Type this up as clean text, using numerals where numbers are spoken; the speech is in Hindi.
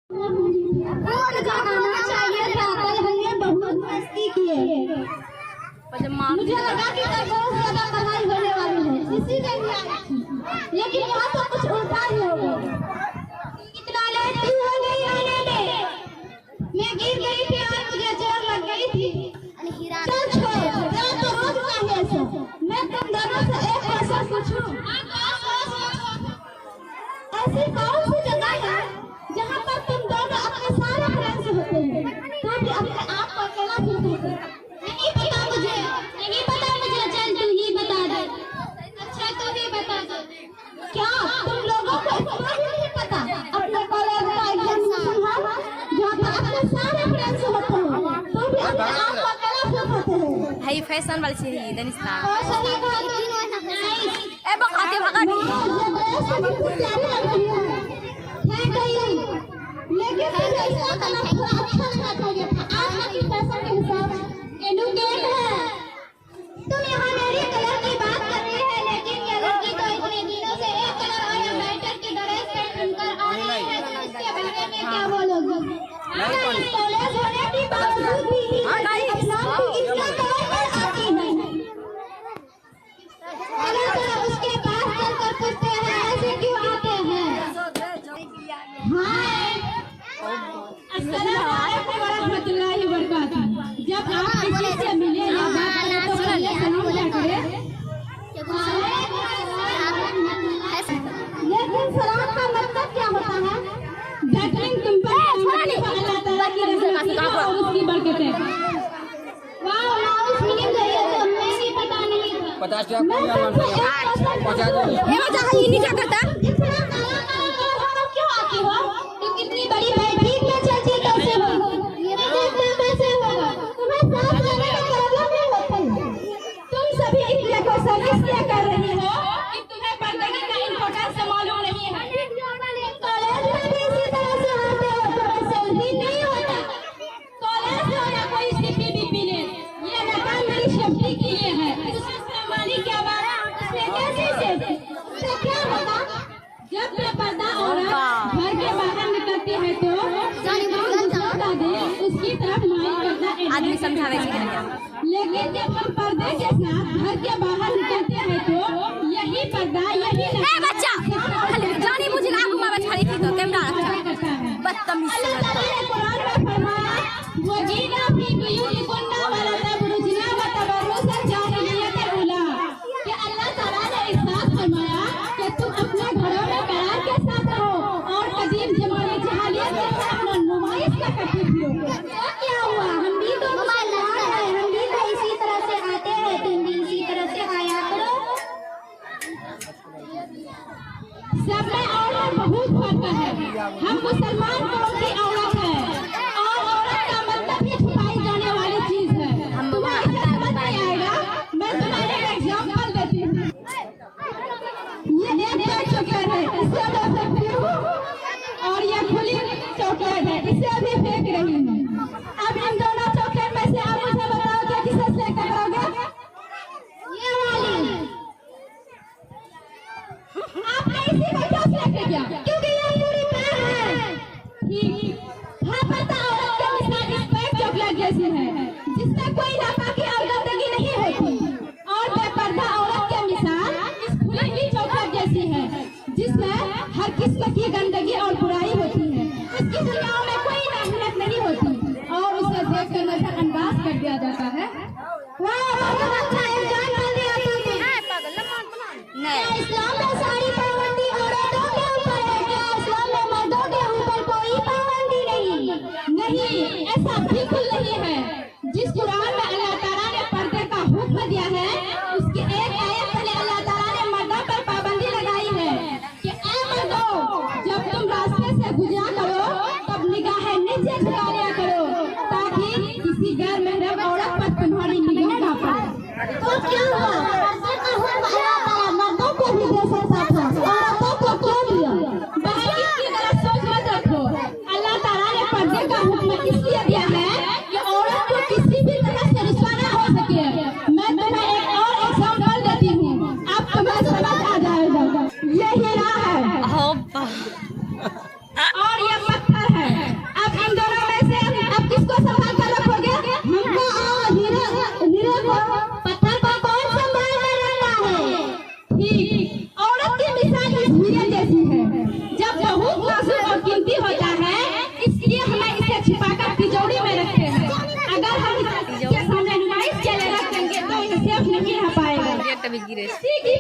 और जाना चाहिए था, कल हमने बहुत मस्ती किए। मुझे लगा कि कल बहुत ज्यादा पढ़ाई होने वाली है, इसीलिए मैं आई थी, लेकिन यहाँ तो कुछ उल्टा ही हो गया। इतना लेट क्यों हो गई आने में? मैं गिर गई थी और मुझे चोट लग गई थी। चल छोड़, तेरा तो रोज का है ऐसा। मैं तुम दोनों से एक क्वेश्चन पूछूं? ऐसी कौन सी जगह है जहाँ पर तुम दोनों अपने सारे फ्रेंड्स होते हैं, तो भी अपने आप को अकेला फील करते हैं? नहीं पता मुझे, नहीं पता मुझे। चल तू ही बता दे। अच्छा तू ही बता दे। क्या तुम लोगों को इतना भी नहीं पता अपने कॉलेज का एग्जामिनेशन हॉल जहाँ पर अपने सारे फ्रेंड्स होते हैं, तो भी अपने आप को अकेला फील करते हैं? है फैशन वाली चीज है दनिस्ता। ए बकाते भगाड़ी लेकिन ऐसा करना थोड़ा अच्छा लगना चाहिए था। आज की फैशन के हिसाब से एडुकेट है। तुम यहाँ मेरी कलर की बात कर रही है, लेकिन ये लड़की तो इतने दिनों से एक कलर और मैटर की ड्रेस पहनकर आ रही है, तो इसके बारे में क्या बोलोगी? कॉलेज होने के बावजूद भी इस्लाम की इतना कलर पर आती है। उसके पास चलकर पूछते हैं ऐसे क्यों आते हैं? अस्सलामुअलैकुम वरहमतुल्लाहि वबरकातुहू। जब आप किसी से मिले या बात करें तो पहले सलाम क्या करें? लेकिन सलाम का मतलब क्या होता है? दैट तुम पर अल्लाह ताला की रहमत और उसकी बरकतें। वाह वाह, इस मीनिंग का ये तो हमें भी पता नहीं था। 50 ये मजा है, ये नहीं क्या करता? इतना काला काला क्यों आती हो? तुम कितनी बड़ी बैटरी में चलती कैसे हो? ये देखना कैसे होगा? तुम्हें सांस लेने में प्रॉब्लम नहीं होती। तुम सभी इतने को सर्विस क्या कर रही हो कि तुम्हें पर्दे का इम्पोर्टेंस मालूम नहीं है? कॉलेज में भी इसी तरह से आते हो, तुम्हें सैलरी नहीं होता। कॉलेज में ना कोई सीपीबी ले, ये मकान मेरी सेफ्टी के लिए है। इसमें मालिक क्या बात है? कैसे से क्या होगा? जब बेपर्दा औरत घर के बाहर निकलती है तो बता दे उसकी तरफ माइल करना आदमी समझावे छी। लेकिन जब हम पर्दे के साथ घर के बाहर निकलते हैं तो यही पर्दा यही ए बच्चा जानी मुझे लागू में बैठा रही थी तो कैमरा रखा है। बदतमीज से। अल्लाह ताला ने कुरान में फरमाया वजीना फी बुयूतिकुन्ना वला तबरुजना व तबरुज जाहिलियत उला, कि अल्लाह ताला ने इरशाद फरमाया कि तुम अपने घरों में प्यार के साथ रहो और कदीम जमाने जहालियत के अपना नुमाइश का करते फिरो। तो क्या हुआ? हम भी तो मुसलमान हैं, हम भी तो इसी तरह से आते हैं, तुम भी इसी तरह से आया करो। सब में और में बहुत फर्क है। हम मुसलमान कौम की औरत है और औरत का मतलब ही छुपाई जाने वाली चीज है। तुम्हें इसे समझ नहीं आएगा, मैं तुम्हें एक एग्जांपल देती हूँ। ये एक चॉकलेट है, इसे मैं फेंकती हूँ, और ये खुली चॉकलेट है, इसे भी फेंक रही हूँ। अब इन दोनों चॉकलेट में से आप मुझे बताओ क्या किसे सेलेक्ट करोगे? ये वाली। आपने इसी को क्यों सेलेक्ट किया? क्योंकि ये पूरी पैर है। ठीक, लापता औरत के मिसाल इस पैर चॉकलेट जैसी है, जिसमें कोई नापाकी और गंदगी नहीं होती, और बेपर्दा औरत के मिसाल इस खुली हुई चॉकलेट जैसी है, जिसमें हर किस्म की गंदगी और बुराई होती है। इसकी दुनिया में कोई मेहनत नहीं होती और उसे देखकर नजरअंदाज कर दिया जाता है। वाह, बहुत अच्छा एग्जाम्पल दिया तुमने। नहीं इस्लाम में सारी पाबंदी औरतों के ऊपर है, क्या इस्लाम में मर्दों के ऊपर कोई पाबंदी नहीं? नहीं, ऐसा बिल्कुल नहीं है। जिस कुरान में अल्लाह ताला ने पर्दे का हुक्म दिया है, उसकी एक आयत पहले अल्लाह ताला ने मर्दों पर पाबंदी लगाई है कि ऐ मर्दों, जब तुम रास्ते से गुजरा करो तब निगाहें नीचे झुका लिया करो, ताकि किसी गैर महरम औरत पर तुम्हारी निगाह ना पड़े। तो क्या हुआ? मर्दों को भी दे सकता था, औरतों को क्यों दिया? बहन इसकी गलत सोच मत रखो। अल्लाह ताला ने पर्दे का हुक्म इसलिए दिया है कि औरत को किसी भी तरह से छिपाकर तिजोरी में रखते हैं। अगर हम इसके सामने नुमाइश के लिए रखेंगे तो इसे सेफ नहीं रह पाएगा। गिरे इसी की